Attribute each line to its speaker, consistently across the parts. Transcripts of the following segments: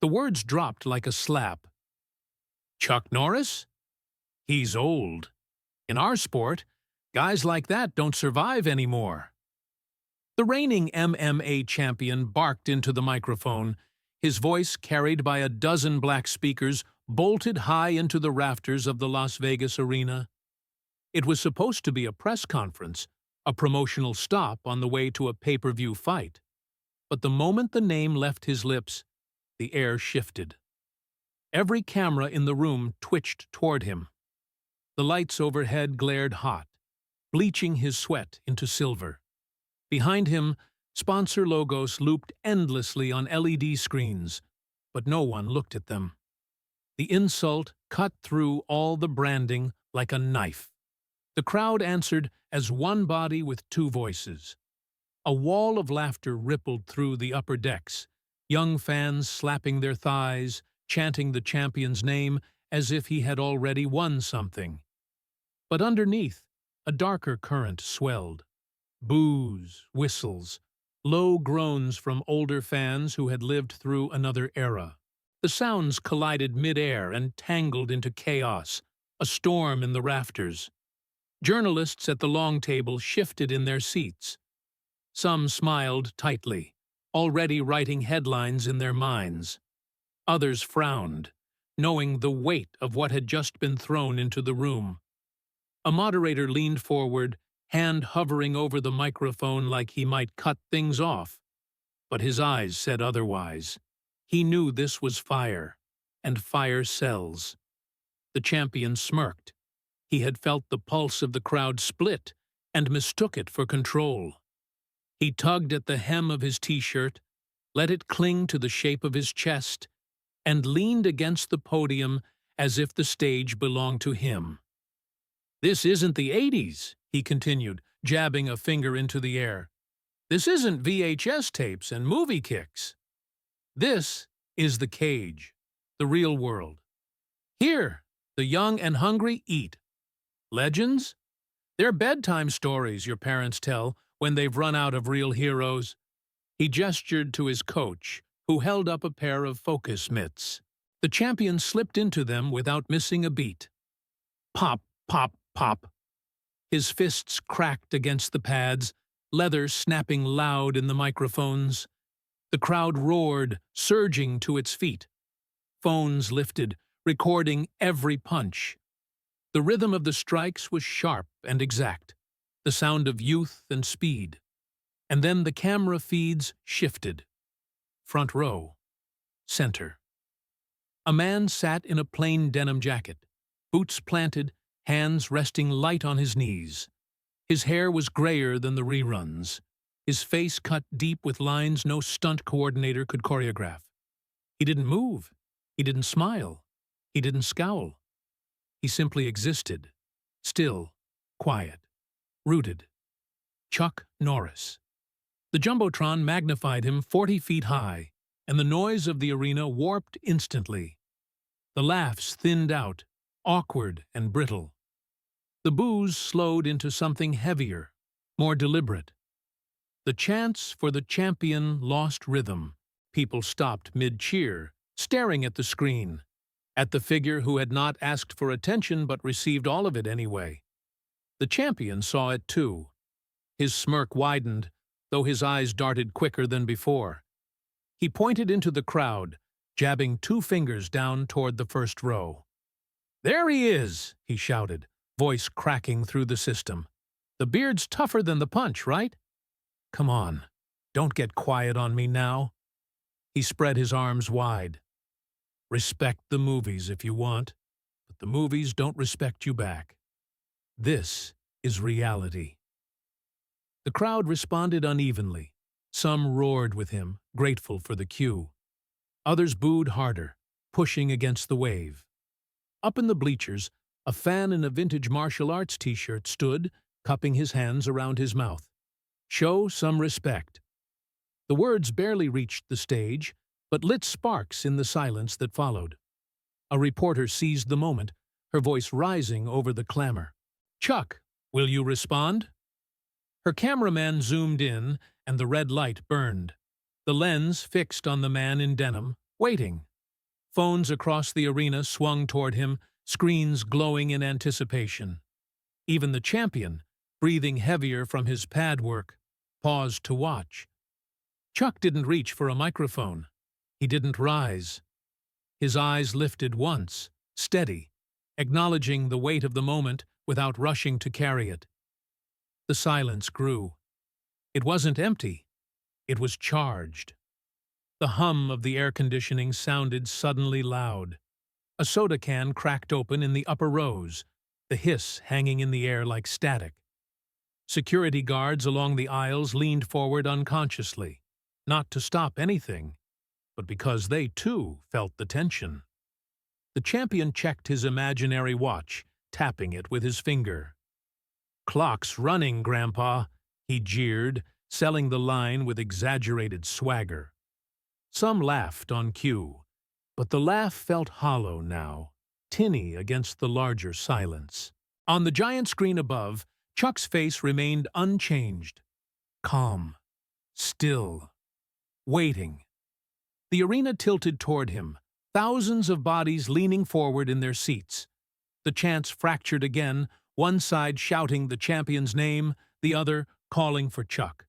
Speaker 1: The words dropped like a slap. Chuck Norris? He's old. In our sport, guys like that don't survive anymore. The reigning MMA champion barked into the microphone, his voice carried by a dozen black speakers bolted high into the rafters of the Las Vegas arena. It was supposed to be a press conference, a promotional stop on the way to a pay-per-view fight. But the moment the name left his lips, the air shifted. Every camera in the room twitched toward him. The lights overhead glared hot, bleaching his sweat into silver. Behind him, sponsor logos looped endlessly on LED screens, but no one looked at them. The insult cut through all the branding like a knife. The crowd answered as one body with two voices. A wall of laughter rippled through the upper decks, young fans slapping their thighs, chanting the champion's name as if he had already won something. But underneath, a darker current swelled. Boos, whistles, low groans from older fans who had lived through another era. The sounds collided mid-air and tangled into chaos, a storm in the rafters. Journalists at the long table shifted in their seats. Some smiled tightly, already writing headlines in their minds. Others frowned, knowing the weight of what had just been thrown into the room. A moderator leaned forward, hand hovering over the microphone like he might cut things off. But his eyes said otherwise. He knew this was fire, and fire sells. The champion smirked. He had felt the pulse of the crowd split and mistook it for control. He tugged at the hem of his t-shirt, let it cling to the shape of his chest, and leaned against the podium as if the stage belonged to him. "This isn't the '80s, he continued, jabbing a finger into the air. "This isn't VHS tapes and movie kicks. This is the cage, the real world. Here, the young and hungry eat. Legends? They're bedtime stories your parents tell when they've run out of real heroes." He gestured to his coach, who held up a pair of focus mitts. The champion slipped into them without missing a beat. Pop, pop, pop. His fists cracked against the pads, leather snapping loud in the microphones. The crowd roared, surging to its feet. Phones lifted, recording every punch. The rhythm of the strikes was sharp and exact, the sound of youth and speed. And then the camera feeds shifted. Front row. Center. A man sat in a plain denim jacket, boots planted, hands resting light on his knees. His hair was grayer than the reruns, his face cut deep with lines no stunt coordinator could choreograph. He didn't move. He didn't smile. He didn't scowl. He simply existed, still, quiet, rooted. Chuck Norris. The Jumbotron magnified him 40 feet high, and the noise of the arena warped instantly. The laughs thinned out, awkward and brittle. The boos slowed into something heavier, more deliberate. The chants for the champion lost rhythm. People stopped mid-cheer, staring at the screen, at the figure who had not asked for attention but received all of it anyway. The champion saw it too. His smirk widened, though his eyes darted quicker than before. He pointed into the crowd, jabbing 2 fingers down toward the first row. "There he is," he shouted, voice cracking through the system. "The beard's tougher than the punch, right? Come on, don't get quiet on me now." He spread his arms wide. "Respect the movies if you want, but the movies don't respect you back. This is reality." The crowd responded unevenly. Some roared with him, grateful for the cue. Others booed harder, pushing against the wave. Up in the bleachers, a fan in a vintage martial arts t-shirt stood, cupping his hands around his mouth. "Show some respect." The words barely reached the stage, but lit sparks in the silence that followed. A reporter seized the moment, her voice rising over the clamor. "Chuck, will you respond?" Her cameraman zoomed in, and the red light burned. The lens fixed on the man in denim, waiting, Phones across the arena swung toward him, screens glowing in anticipation. Even the champion, breathing heavier from his pad work, paused to watch. Chuck didn't reach for a microphone. He didn't rise. His eyes lifted once, steady, acknowledging the weight of the moment without rushing to carry it. The silence grew. It wasn't empty. It was charged. The hum of the air conditioning sounded suddenly loud. A soda can cracked open in the upper rows, the hiss hanging in the air like static. Security guards along the aisles leaned forward unconsciously, not to stop anything, but because they too felt the tension. The champion checked his imaginary watch, tapping it with his finger. "Clock's running, Grandpa," he jeered, selling the line with exaggerated swagger. Some laughed on cue, but the laugh felt hollow now, tinny against the larger silence. On the giant screen above, Chuck's face remained unchanged, calm, still, waiting. The arena tilted toward him, thousands of bodies leaning forward in their seats. The chants fractured again, one side shouting the champion's name, the other calling for Chuck.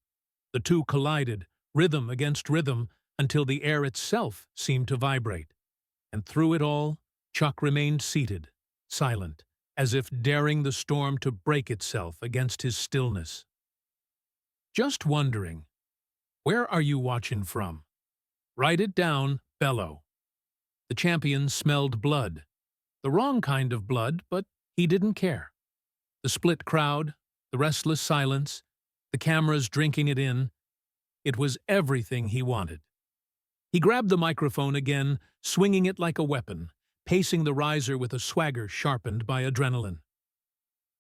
Speaker 1: The two collided, rhythm against rhythm, until the air itself seemed to vibrate. And through it all, Chuck remained seated, silent, as if daring the storm to break itself against his stillness. Just wondering, where are you watching from? Write it down, bellow. The champion smelled blood. The wrong kind of blood, but he didn't care. The split crowd, the restless silence, the cameras drinking it in. It was everything he wanted. He grabbed the microphone again, swinging it like a weapon, pacing the riser with a swagger sharpened by adrenaline.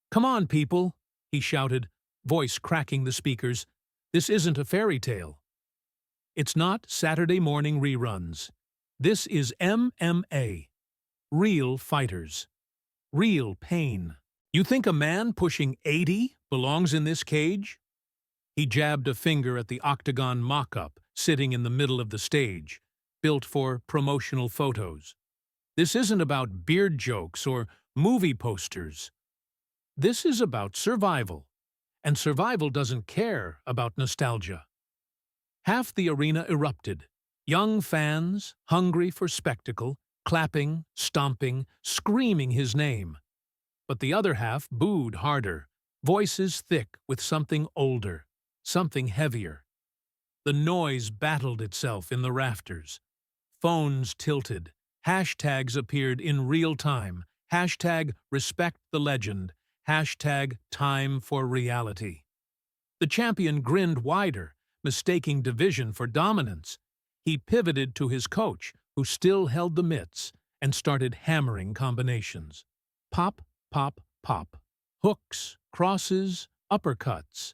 Speaker 1: "Come on, people," he shouted, voice cracking the speakers. "This isn't a fairy tale. It's not Saturday morning reruns. This is MMA. Real fighters. Real pain. You think a man pushing 80 belongs in this cage?" He jabbed a finger at the octagon mock-up sitting in the middle of the stage, built for promotional photos. "This isn't about beard jokes or movie posters. This is about survival, and survival doesn't care about nostalgia." Half the arena erupted, young fans, hungry for spectacle, clapping, stomping, screaming his name. But the other half booed harder, voices thick with something older, something heavier. The noise battled itself in the rafters. Phones tilted. Hashtags appeared in real time. Hashtag respect the legend. Hashtag time for reality. The champion grinned wider, mistaking division for dominance. He pivoted to his coach, who still held the mitts, and started hammering combinations. Pop, pop, pop. Hooks, crosses, uppercuts.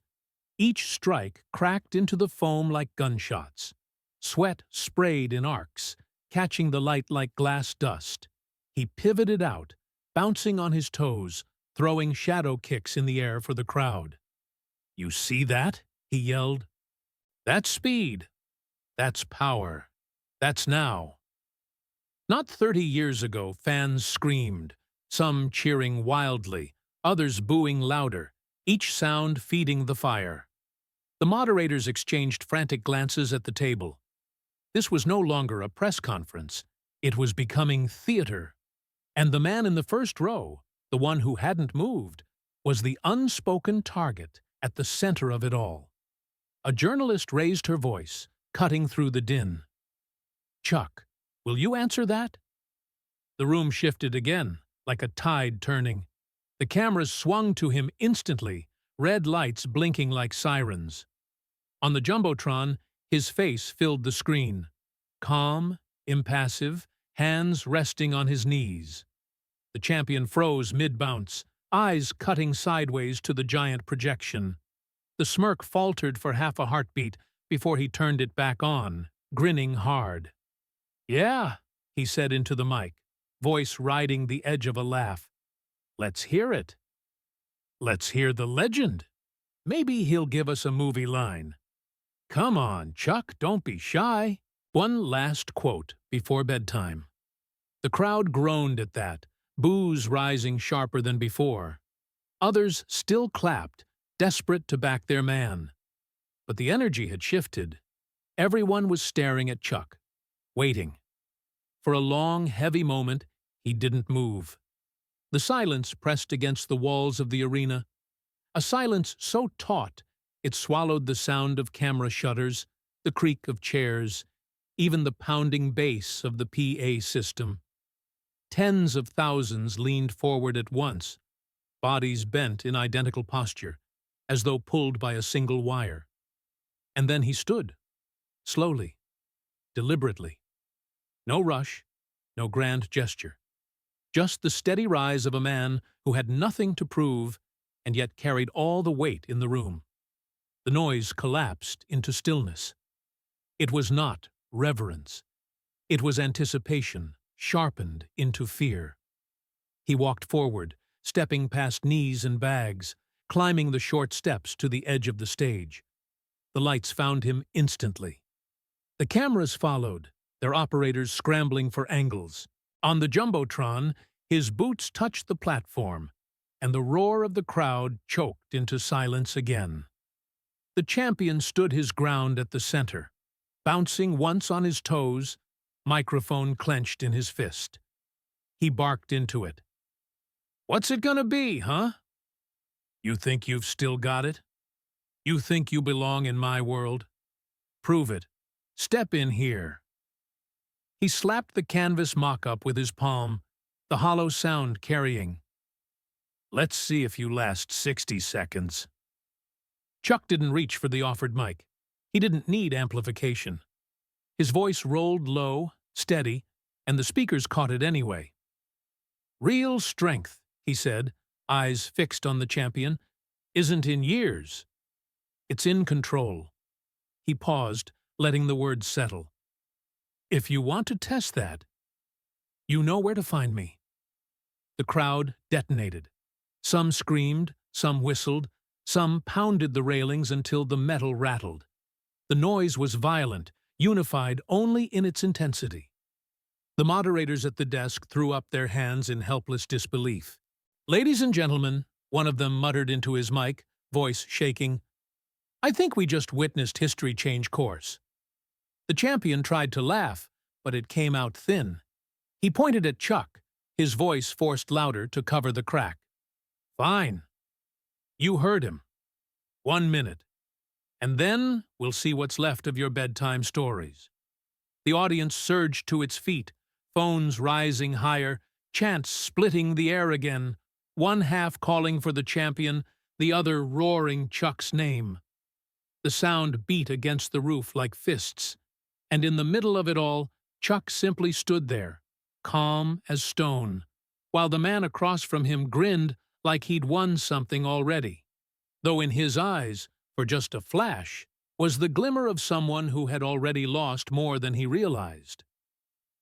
Speaker 1: Each strike cracked into the foam like gunshots. Sweat sprayed in arcs, catching the light like glass dust. He pivoted out, bouncing on his toes, throwing shadow kicks in the air for the crowd. "You see that?" he yelled. "That's speed. That's power. That's now." Not 30 years ago, fans screamed, some cheering wildly, others booing louder, each sound feeding the fire. The moderators exchanged frantic glances at the table. This was no longer a press conference. It was becoming theater. And the man in the first row, the one who hadn't moved, was the unspoken target at the center of it all. A journalist raised her voice, cutting through the din. "Chuck, will you answer that?" The room shifted again, like a tide turning. The cameras swung to him instantly, red lights blinking like sirens. On the jumbotron, his face filled the screen. Calm, impassive, hands resting on his knees. The champion froze mid-bounce, eyes cutting sideways to the giant projection. The smirk faltered for half a heartbeat before he turned it back on, grinning hard. "Yeah," he said into the mic, voice riding the edge of a laugh. "Let's hear it. Let's hear the legend. Maybe he'll give us a movie line. Come on, Chuck, don't be shy." One last quote before bedtime. The crowd groaned at that, boos rising sharper than before. Others still clapped, desperate to back their man. But the energy had shifted. Everyone was staring at Chuck, waiting. For a long, heavy moment, he didn't move. The silence pressed against the walls of the arena, a silence so taut it swallowed the sound of camera shutters, the creak of chairs, even the pounding bass of the PA system. Tens of thousands leaned forward at once, bodies bent in identical posture, as though pulled by a single wire. And then he stood, slowly, deliberately. No rush, no grand gesture. Just the steady rise of a man who had nothing to prove and yet carried all the weight in the room. The noise collapsed into stillness. It was not reverence. It was anticipation, sharpened into fear. He walked forward, stepping past knees and bags, climbing the short steps to the edge of the stage. The lights found him instantly. The cameras followed, their operators scrambling for angles. On the jumbotron, his boots touched the platform, and the roar of the crowd choked into silence again. The champion stood his ground at the center, bouncing once on his toes, microphone clenched in his fist. He barked into it. "What's it gonna be, huh? You think you've still got it? You think you belong in my world? Prove it. Step in here." He slapped the canvas mock-up with his palm, the hollow sound carrying. "Let's see if you last 60 seconds. Chuck didn't reach for the offered mic. He didn't need amplification. His voice rolled low, steady, and the speakers caught it anyway. "Real strength," he said, eyes fixed on the champion, "isn't in years. It's in control." He paused, letting the words settle. "If you want to test that, you know where to find me." The crowd detonated. Some screamed, some whistled, some pounded the railings until the metal rattled. The noise was violent, unified only in its intensity. The moderators at the desk threw up their hands in helpless disbelief. "Ladies and gentlemen," one of them muttered into his mic, voice shaking, "I think we just witnessed history change course." The champion tried to laugh, but it came out thin. He pointed at Chuck, his voice forced louder to cover the crack. "Fine. You heard him. 1 minute. And then we'll see what's left of your bedtime stories." The audience surged to its feet, phones rising higher, chants splitting the air again, one half calling for the champion, the other roaring Chuck's name. The sound beat against the roof like fists, and in the middle of it all, Chuck simply stood there, calm as stone, while the man across from him grinned like he'd won something already, though in his eyes, for just a flash, was the glimmer of someone who had already lost more than he realized.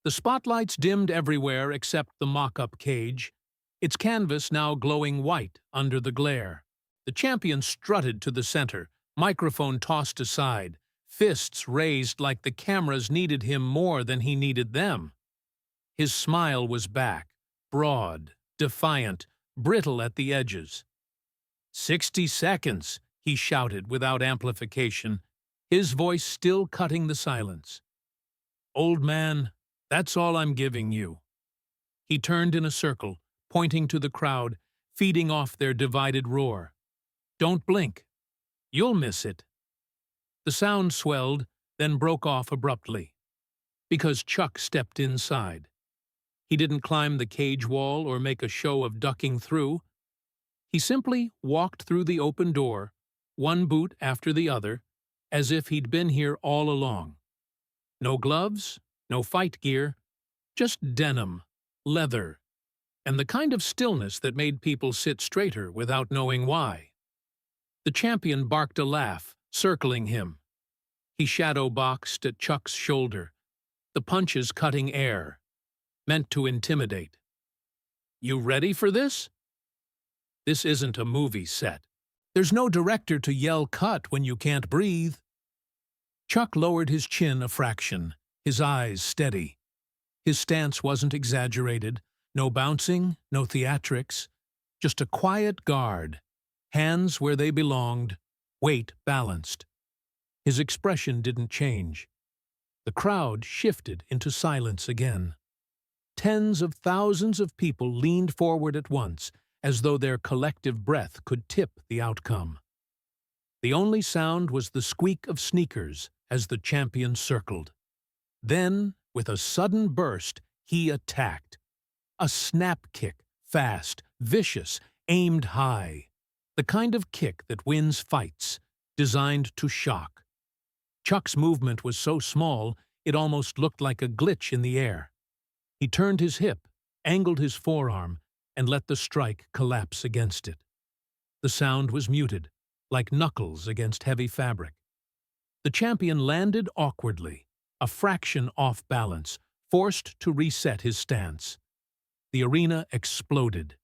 Speaker 1: The spotlights dimmed everywhere except the mock-up cage, its canvas now glowing white under the glare. The champion strutted to the center, microphone tossed aside, fists raised like the cameras needed him more than he needed them. His smile was back, broad, defiant, brittle at the edges. 60 seconds, he shouted without amplification, his voice still cutting the silence. "Old man, that's all I'm giving you." He turned in a circle, pointing to the crowd, feeding off their divided roar. "Don't blink. You'll miss it." The sound swelled, then broke off abruptly, because Chuck stepped inside. He didn't climb the cage wall or make a show of ducking through. He simply walked through the open door, one boot after the other, as if he'd been here all along. No gloves, no fight gear, just denim, leather, and the kind of stillness that made people sit straighter without knowing why. The champion barked a laugh, circling him. He shadow-boxed at Chuck's shoulder, the punches cutting air, meant to intimidate. "You ready for this? This isn't a movie set. There's no director to yell cut when you can't breathe." Chuck lowered his chin a fraction, his eyes steady. His stance wasn't exaggerated. No bouncing, no theatrics. Just a quiet guard. Hands where they belonged, weight balanced. His expression didn't change. The crowd shifted into silence again. Tens of thousands of people leaned forward at once, as though their collective breath could tip the outcome. The only sound was the squeak of sneakers as the champion circled. Then, with a sudden burst, he attacked. A snap kick, fast, vicious, aimed high. The kind of kick that wins fights, designed to shock. Chuck's movement was so small, it almost looked like a glitch in the air. He turned his hip, angled his forearm, and let the strike collapse against it. The sound was muted, like knuckles against heavy fabric. The champion landed awkwardly, a fraction off balance, forced to reset his stance. The arena exploded.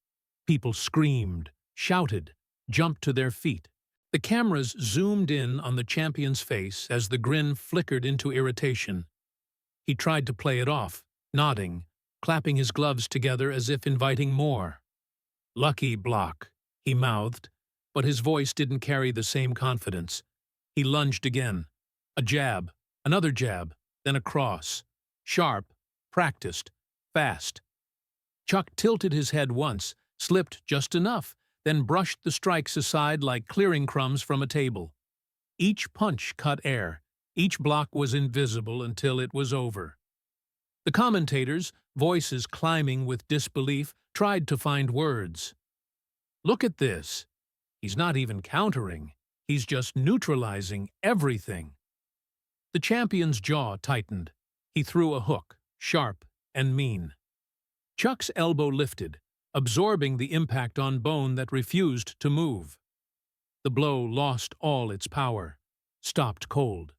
Speaker 1: People screamed, shouted, jumped to their feet. The cameras zoomed in on the champion's face as the grin flickered into irritation. He tried to play it off, nodding, clapping his gloves together as if inviting more. "Lucky block," he mouthed, but his voice didn't carry the same confidence. He lunged again. A jab, another jab, then a cross. Sharp, practiced, fast. Chuck tilted his head once, slipped just enough, then brushed the strikes aside like clearing crumbs from a table. Each punch cut air. Each block was invisible until it was over. The commentators, voices climbing with disbelief, tried to find words. "Look at this. He's not even countering. He's just neutralizing everything." The champion's jaw tightened. He threw a hook, sharp and mean. Chuck's elbow lifted, absorbing the impact on bone that refused to move. The blow lost all its power, stopped cold.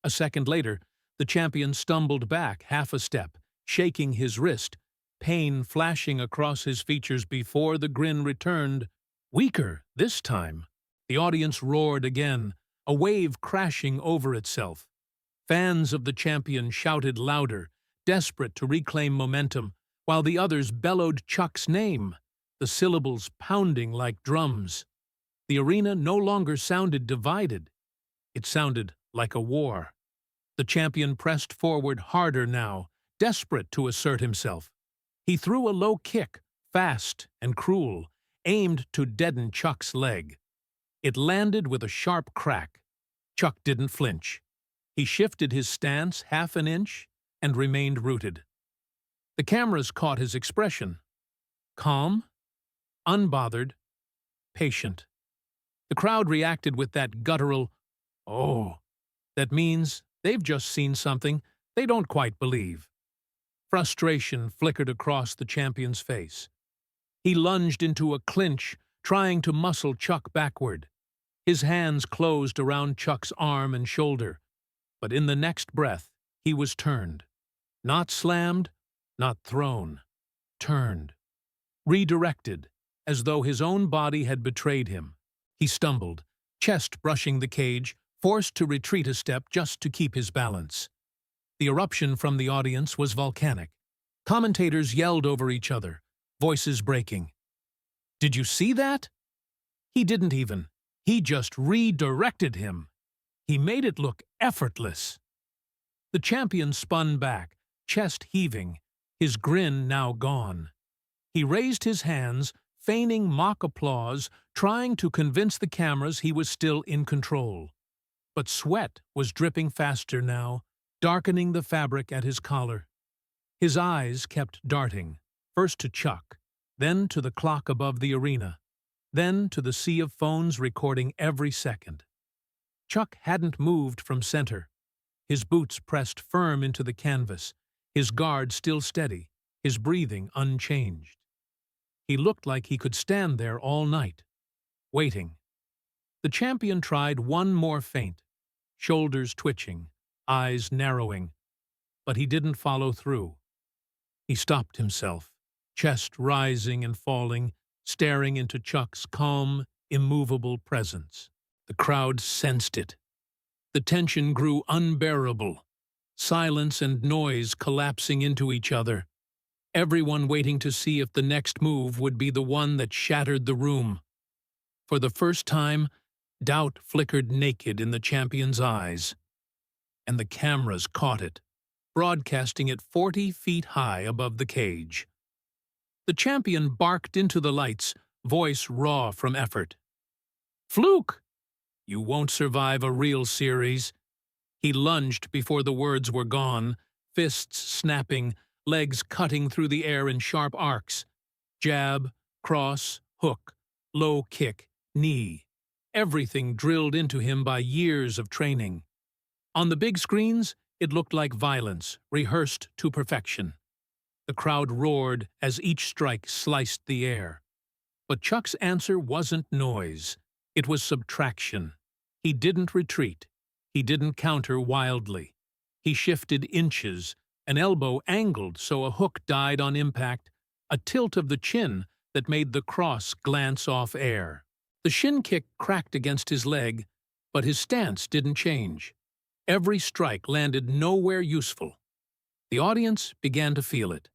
Speaker 1: A second later, the champion stumbled back half a step, shaking his wrist, pain flashing across his features before the grin returned. Weaker this time. The audience roared again, a wave crashing over itself. Fans of the champion shouted louder, desperate to reclaim momentum, while the others bellowed Chuck's name, the syllables pounding like drums. The arena no longer sounded divided. It sounded like a war. The champion pressed forward harder now, desperate to assert himself. He threw a low kick, fast and cruel, aimed to deaden Chuck's leg. It landed with a sharp crack. Chuck didn't flinch. He shifted his stance half an inch and remained rooted. The cameras caught his expression. Calm, unbothered, patient. The crowd reacted with that guttural, "Oh," that means they've just seen something they don't quite believe. Frustration flickered across the champion's face. He lunged into a clinch, trying to muscle Chuck backward. His hands closed around Chuck's arm and shoulder, but in the next breath, he was turned. Not slammed, not thrown. Turned. Redirected, as though his own body had betrayed him. He stumbled, chest brushing the cage, forced to retreat a step just to keep his balance. The eruption from the audience was volcanic. Commentators yelled over each other, voices breaking. "Did you see that?" He didn't even. He just redirected him. He made it look effortless. The champion spun back, chest heaving, his grin now gone. He raised his hands, feigning mock applause, trying to convince the cameras he was still in control. But sweat was dripping faster now, darkening the fabric at his collar. His eyes kept darting, first to Chuck, then to the clock above the arena, then to the sea of phones recording every second. Chuck hadn't moved from center. His boots pressed firm into the canvas, his guard still steady, his breathing unchanged. He looked like he could stand there all night, waiting. The champion tried one more feint, shoulders twitching, eyes narrowing, but he didn't follow through. He stopped himself, chest rising and falling, staring into Chuck's calm, immovable presence. The crowd sensed it. The tension grew unbearable. Silence and noise collapsing into each other. Everyone waiting to see if the next move would be the one that shattered the room. For the first time, doubt flickered naked in the champion's eyes. And the cameras caught it, broadcasting it 40 feet high above the cage. The champion barked into the lights, voice raw from effort. "Fluke! You won't survive a real series." He lunged before the words were gone, fists snapping, legs cutting through the air in sharp arcs. Jab, cross, hook, low kick, knee. Everything drilled into him by years of training. On the big screens, it looked like violence, rehearsed to perfection. The crowd roared as each strike sliced the air. But Chuck's answer wasn't noise. It was subtraction. He didn't retreat. He didn't counter wildly. He shifted inches, an elbow angled so a hook died on impact, a tilt of the chin that made the cross glance off air. The shin kick cracked against his leg, but his stance didn't change. Every strike landed nowhere useful. The audience began to feel it.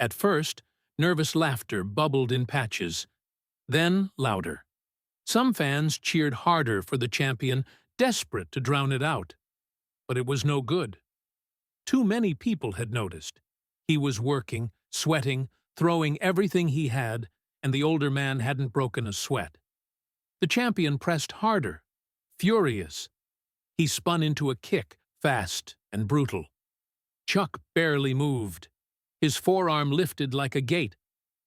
Speaker 1: At first, nervous laughter bubbled in patches, then louder. Some fans cheered harder for the champion, desperate to drown it out. But it was no good. Too many people had noticed. He was working, sweating, throwing everything he had, and the older man hadn't broken a sweat. The champion pressed harder, furious. He spun into a kick, fast and brutal. Chuck barely moved. His forearm lifted like a gate.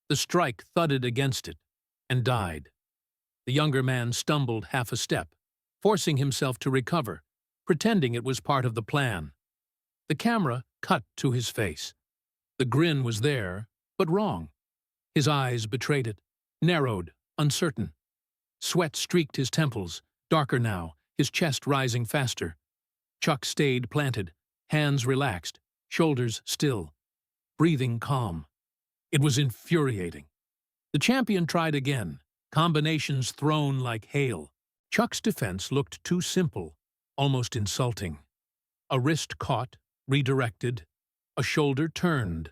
Speaker 1: The strike thudded against it and died. The younger man stumbled half a step, forcing himself to recover, pretending it was part of the plan. The camera cut to his face. The grin was there, but wrong. His eyes betrayed it, narrowed, uncertain. Sweat streaked his temples, darker now, his chest rising faster. Chuck stayed planted, hands relaxed, shoulders still, breathing calm. It was infuriating. The champion tried again, combinations thrown like hail. Chuck's defense looked too simple, almost insulting. A wrist caught, redirected, a shoulder turned,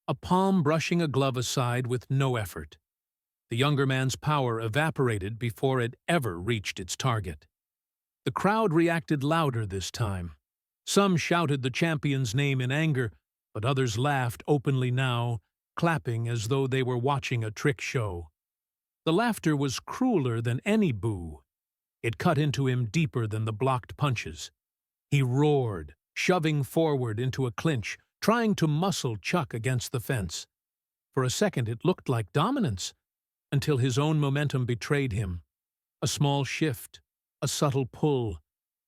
Speaker 1: a palm brushing a glove aside with no effort. The younger man's power evaporated before it ever reached its target. The crowd reacted louder this time. Some shouted the champion's name in anger, but others laughed openly now, clapping as though they were watching a trick show. The laughter was crueler than any boo. It cut into him deeper than the blocked punches. He roared, shoving forward into a clinch, trying to muscle Chuck against the fence. For a second it looked like dominance, until his own momentum betrayed him. A small shift, a subtle pull,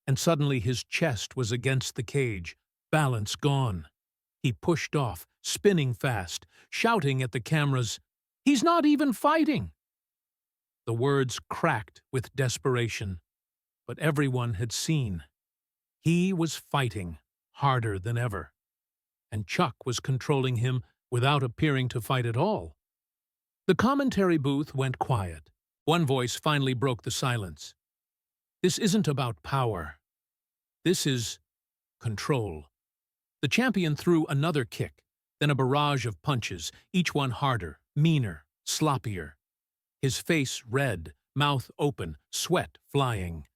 Speaker 1: and suddenly his chest was against the cage, balance gone. He pushed off, spinning fast, shouting at the cameras, "He's not even fighting!" The words cracked with desperation, but everyone had seen. He was fighting, harder than ever, and Chuck was controlling him without appearing to fight at all. The commentary booth went quiet. One voice finally broke the silence. "This isn't about power. This is control." The champion threw another kick, then a barrage of punches, each one harder, meaner, sloppier. His face red, mouth open, sweat flying.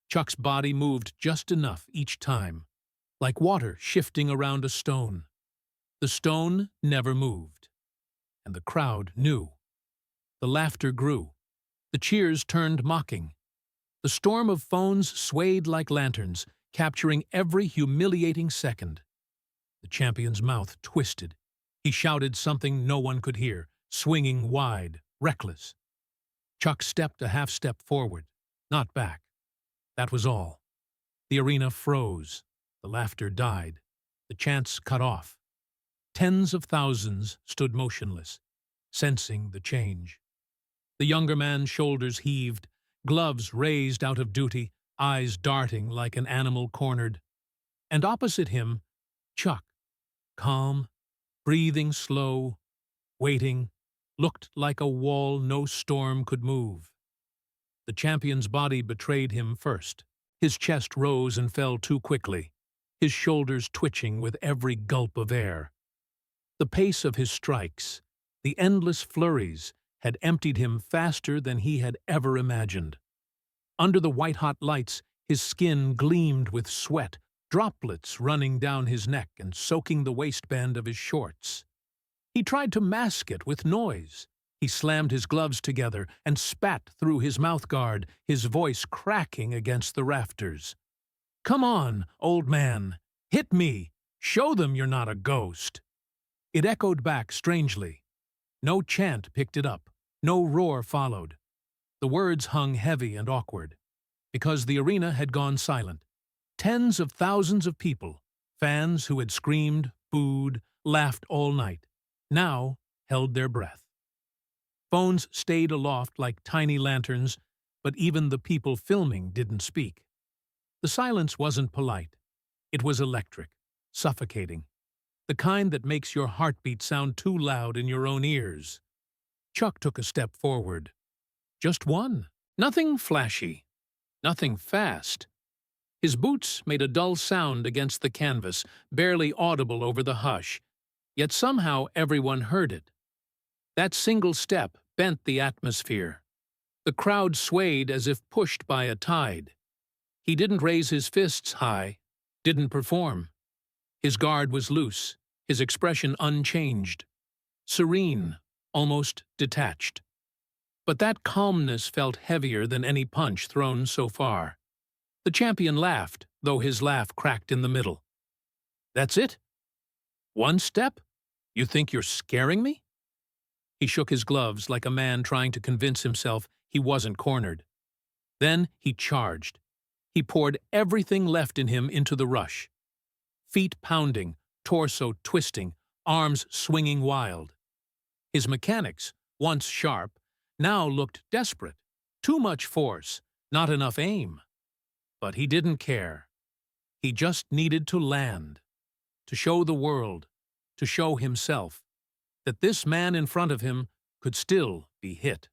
Speaker 1: Chuck's body moved just enough each time, like water shifting around a stone. The stone never moved, and the crowd knew. The laughter grew. The cheers turned mocking. The storm of phones swayed like lanterns, capturing every humiliating second. The champion's mouth twisted. He shouted something no one could hear, swinging wide, reckless. Chuck stepped a half-step forward, not back. That was all. The arena froze. The laughter died. The chants cut off. Tens of thousands stood motionless, sensing the change. The younger man's shoulders heaved, gloves raised out of duty, eyes darting like an animal cornered. And opposite him, Chuck, calm, breathing slow, waiting, looked like a wall no storm could move. The champion's body betrayed him first. His chest rose and fell too quickly. his shoulders twitching with every gulp of air. The pace of his strikes, the endless flurries, had emptied him faster than he had ever imagined. Under the white-hot lights, his skin gleamed with sweat, droplets running down his neck and soaking the waistband of his shorts. He tried to mask it with noise. He slammed his gloves together and spat through his mouthguard, his voice cracking against the rafters. "Come on, old man! Hit me! Show them you're not a ghost!" It echoed back strangely. No chant picked it up. No roar followed. The words hung heavy and awkward, because the arena had gone silent. Tens of thousands of people, fans who had screamed, booed, laughed all night, now held their breath. Phones stayed aloft like tiny lanterns, but even the people filming didn't speak. The silence wasn't polite. It was electric, suffocating, the kind that makes your heartbeat sound too loud in your own ears. Chuck took a step forward. Just one. Nothing flashy. Nothing fast. His boots made a dull sound against the canvas, barely audible over the hush, yet somehow everyone heard it. That single step bent the atmosphere. The crowd swayed as if pushed by a tide. He didn't raise his fists high, didn't perform. His guard was loose, his expression unchanged, serene, almost detached. But that calmness felt heavier than any punch thrown so far. The champion laughed, though his laugh cracked in the middle. "That's it? One step? You think you're scaring me?" He shook his gloves like a man trying to convince himself he wasn't cornered. Then he charged. He poured everything left in him into the rush. Feet pounding, torso twisting, arms swinging wild. His mechanics, once sharp, now looked desperate. Too much force, not enough aim. But he didn't care. He just needed to land, to show the world, to show himself, that this man in front of him could still be hit.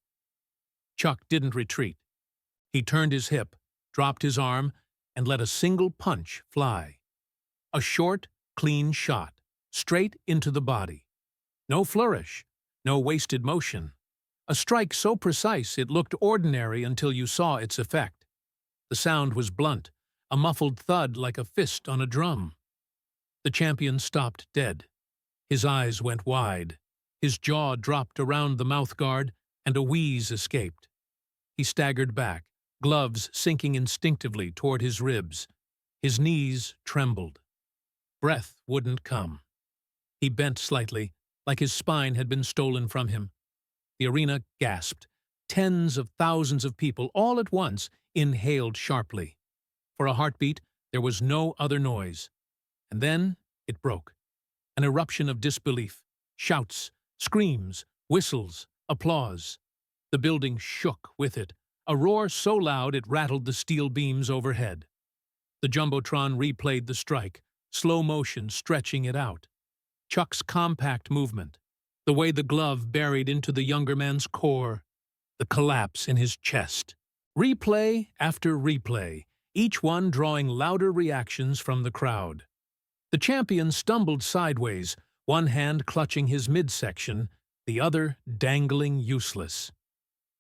Speaker 1: Chuck didn't retreat. He turned his hip, dropped his arm, and let a single punch fly. A short, clean shot, straight into the body. No flourish, no wasted motion. A strike so precise it looked ordinary until you saw its effect. The sound was blunt, a muffled thud like a fist on a drum. The champion stopped dead. His eyes went wide. His jaw dropped around the mouthguard, and a wheeze escaped. He staggered back, gloves sinking instinctively toward his ribs. His knees trembled. Breath wouldn't come. He bent slightly, like his spine had been stolen from him. The arena gasped. Tens of thousands of people, all at once, inhaled sharply. For a heartbeat, there was no other noise. And then it broke. An eruption of disbelief. Shouts, screams, whistles, applause. The building shook with it, a roar so loud it rattled the steel beams overhead. The Jumbotron replayed the strike, slow motion stretching it out. Chuck's compact movement, the way the glove buried into the younger man's core, the collapse in his chest. Replay after replay, each one drawing louder reactions from the crowd. The champion stumbled sideways, one hand clutching his midsection, the other dangling useless.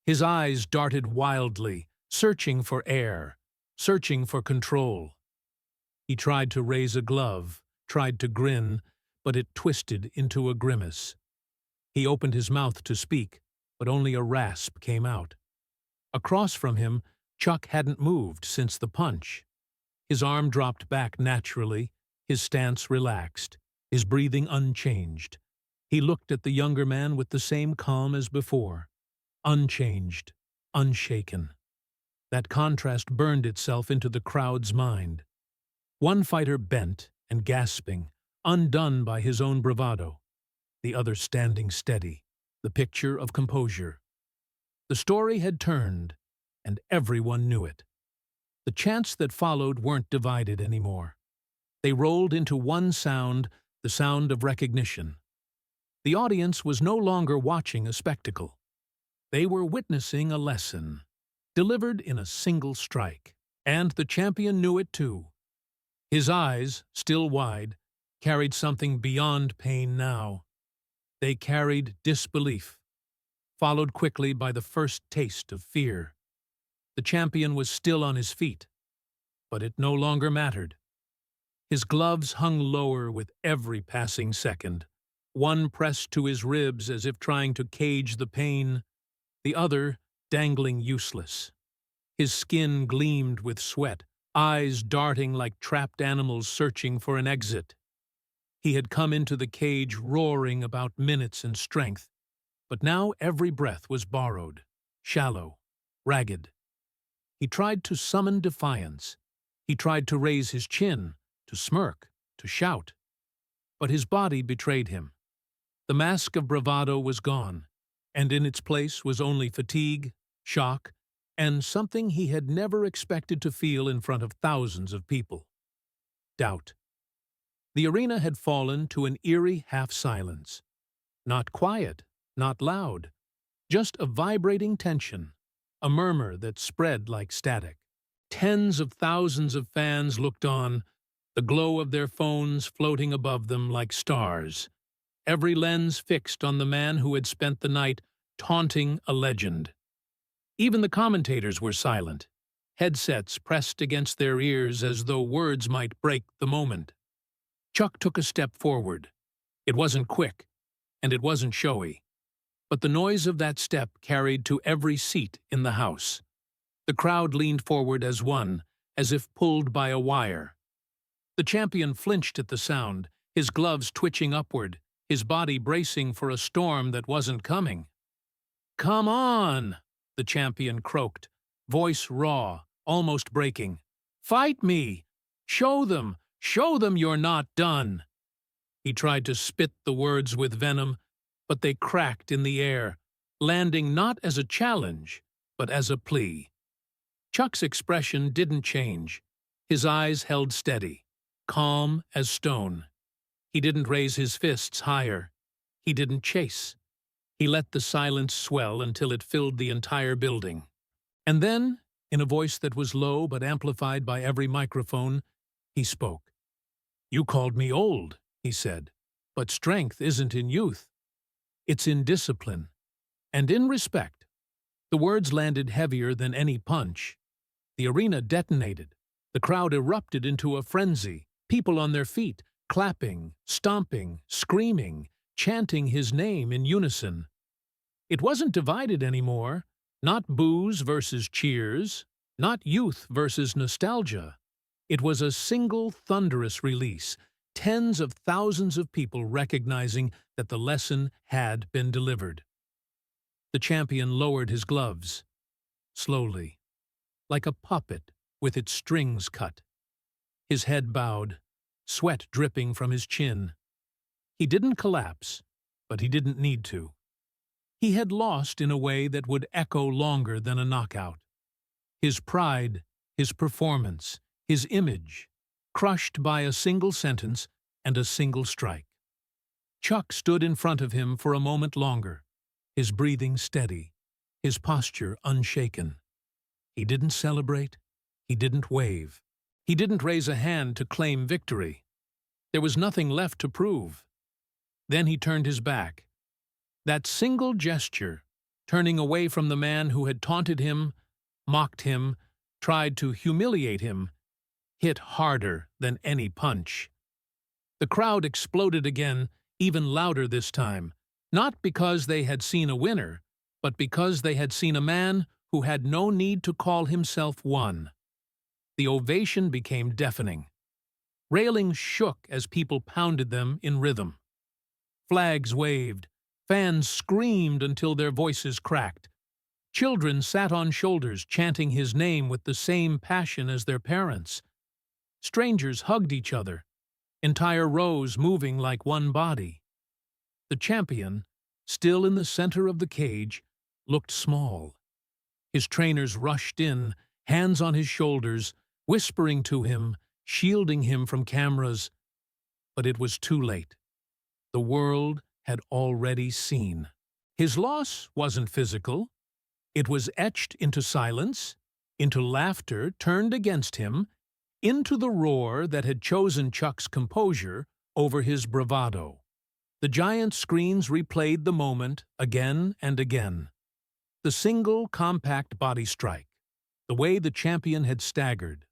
Speaker 1: His eyes darted wildly, searching for air, searching for control. He tried to raise a glove, tried to grin, but it twisted into a grimace. He opened his mouth to speak, but only a rasp came out. Across from him, Chuck hadn't moved since the punch. His arm dropped back naturally, his stance relaxed, his breathing unchanged. He looked at the younger man with the same calm as before. Unchanged, unshaken. That contrast burned itself into the crowd's mind. One fighter bent and gasping, undone by his own bravado. The other standing steady, the picture of composure. The story had turned, and everyone knew it. The chants that followed weren't divided anymore. They rolled into one sound, the sound of recognition. The audience was no longer watching a spectacle. They were witnessing a lesson, delivered in a single strike. And the champion knew it too. His eyes, still wide, carried something beyond pain now. They carried disbelief, followed quickly by the first taste of fear. The champion was still on his feet, but it no longer mattered. His gloves hung lower with every passing second, one pressed to his ribs as if trying to cage the pain, the other dangling useless. His skin gleamed with sweat, eyes darting like trapped animals searching for an exit. He had come into the cage roaring about minutes and strength, but now every breath was borrowed, shallow, ragged. He tried to summon defiance. He tried to raise his chin, to smirk, to shout. But his body betrayed him. The mask of bravado was gone, and in its place was only fatigue, shock, and something he had never expected to feel in front of thousands of people: doubt. The arena had fallen to an eerie half-silence. Not quiet, not loud, just a vibrating tension, a murmur that spread like static. Tens of thousands of fans looked on, the glow of their phones floating above them like stars, every lens fixed on the man who had spent the night taunting a legend. Even the commentators were silent, headsets pressed against their ears as though words might break the moment. Chuck took a step forward. It wasn't quick, and it wasn't showy, but the noise of that step carried to every seat in the house. The crowd leaned forward as one, as if pulled by a wire. The champion flinched at the sound, his gloves twitching upward, his body bracing for a storm that wasn't coming. "Come on!" the champion croaked, voice raw, almost breaking. "Fight me! Show them you're not done!" He tried to spit the words with venom, but they cracked in the air, landing not as a challenge, but as a plea. Chuck's expression didn't change. His eyes held steady, calm as stone. He didn't raise his fists higher. He didn't chase. He let the silence swell until it filled the entire building. And then, in a voice that was low but amplified by every microphone, he spoke. "You called me old," he said, "but strength isn't in youth. It's in discipline. And in respect." The words landed heavier than any punch. The arena detonated. The crowd erupted into a frenzy, people on their feet, clapping, stomping, screaming, chanting his name in unison. It wasn't divided anymore, not boos versus cheers, not youth versus nostalgia. It was a single thunderous release, tens of thousands of people recognizing that the lesson had been delivered. The champion lowered his gloves, slowly, like a puppet with its strings cut. His head bowed, sweat dripping from his chin. He didn't collapse, but he didn't need to. He had lost in a way that would echo longer than a knockout. His pride, his performance, his image, crushed by a single sentence and a single strike. Chuck stood in front of him for a moment longer, his breathing steady, his posture unshaken. He didn't celebrate. He didn't wave. He didn't raise a hand to claim victory. There was nothing left to prove. Then he turned his back. That single gesture, turning away from the man who had taunted him, mocked him, tried to humiliate him, hit harder than any punch. The crowd exploded again, even louder this time, not because they had seen a winner, but because they had seen a man who had no need to call himself one. The ovation became deafening. Railings shook as people pounded them in rhythm. Flags waved. Fans screamed until their voices cracked. Children sat on shoulders chanting his name with the same passion as their parents. Strangers hugged each other, entire rows moving like one body. The champion, still in the center of the cage, looked small. His trainers rushed in, hands on his shoulders, whispering to him, shielding him from cameras. But it was too late. The world had already seen. His loss wasn't physical. It was etched into silence, into laughter turned against him, into the roar that had chosen Chuck's composure over his bravado. The giant screens replayed the moment again and again. The single, compact body strike, the way the champion had staggered,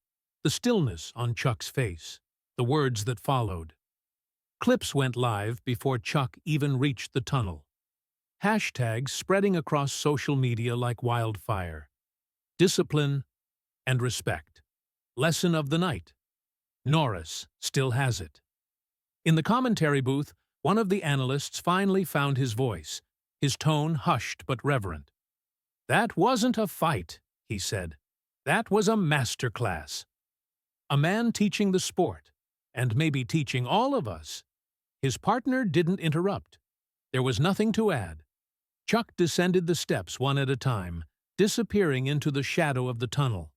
Speaker 1: the stillness on Chuck's face, the words that followed. Clips went live before Chuck even reached the tunnel. Hashtags spreading across social media like wildfire. Discipline and respect. Lesson of the night. Norris still has it. In the commentary booth, one of the analysts finally found his voice, his tone hushed but reverent. "That wasn't a fight," he said. "That was a masterclass." A man teaching the sport, and maybe teaching all of us. His partner didn't interrupt. There was nothing to add. Chuck descended the steps one at a time, disappearing into the shadow of the tunnel.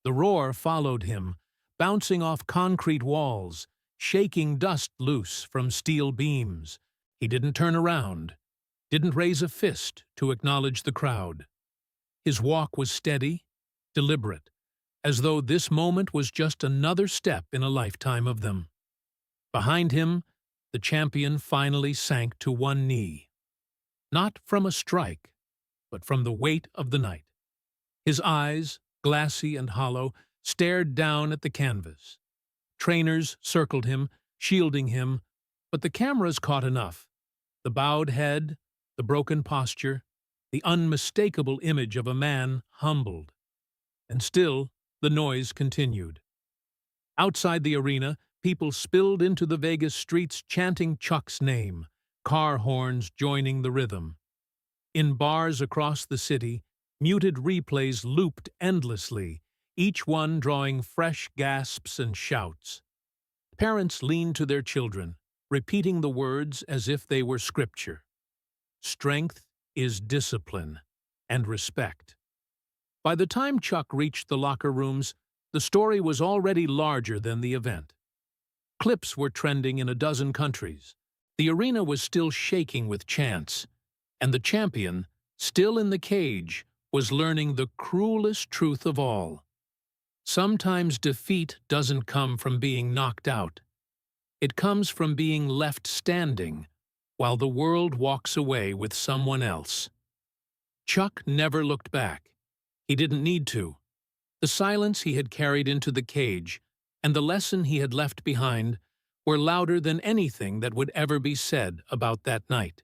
Speaker 1: The roar followed him, bouncing off concrete walls, shaking dust loose from steel beams. He didn't turn around, didn't raise a fist to acknowledge the crowd. His walk was steady, deliberate, as though this moment was just another step in a lifetime of them. Behind him, the champion finally sank to one knee. Not from a strike, but from the weight of the night. His eyes, glassy and hollow, stared down at the canvas. Trainers circled him, shielding him, but the cameras caught enough. The bowed head, the broken posture, the unmistakable image of a man humbled. And still, the noise continued. Outside the arena, people spilled into the Vegas streets chanting Chuck's name, car horns joining the rhythm. In bars across the city, muted replays looped endlessly, each one drawing fresh gasps and shouts. Parents leaned to their children, repeating the words as if they were scripture. Strength is discipline and respect. By the time Chuck reached the locker rooms, the story was already larger than the event. Clips were trending in a dozen countries. The arena was still shaking with chants, and the champion, still in the cage, was learning the cruelest truth of all. Sometimes defeat doesn't come from being knocked out. It comes from being left standing while the world walks away with someone else. Chuck never looked back. He didn't need to. The silence he had carried into the cage and the lesson he had left behind were louder than anything that would ever be said about that night.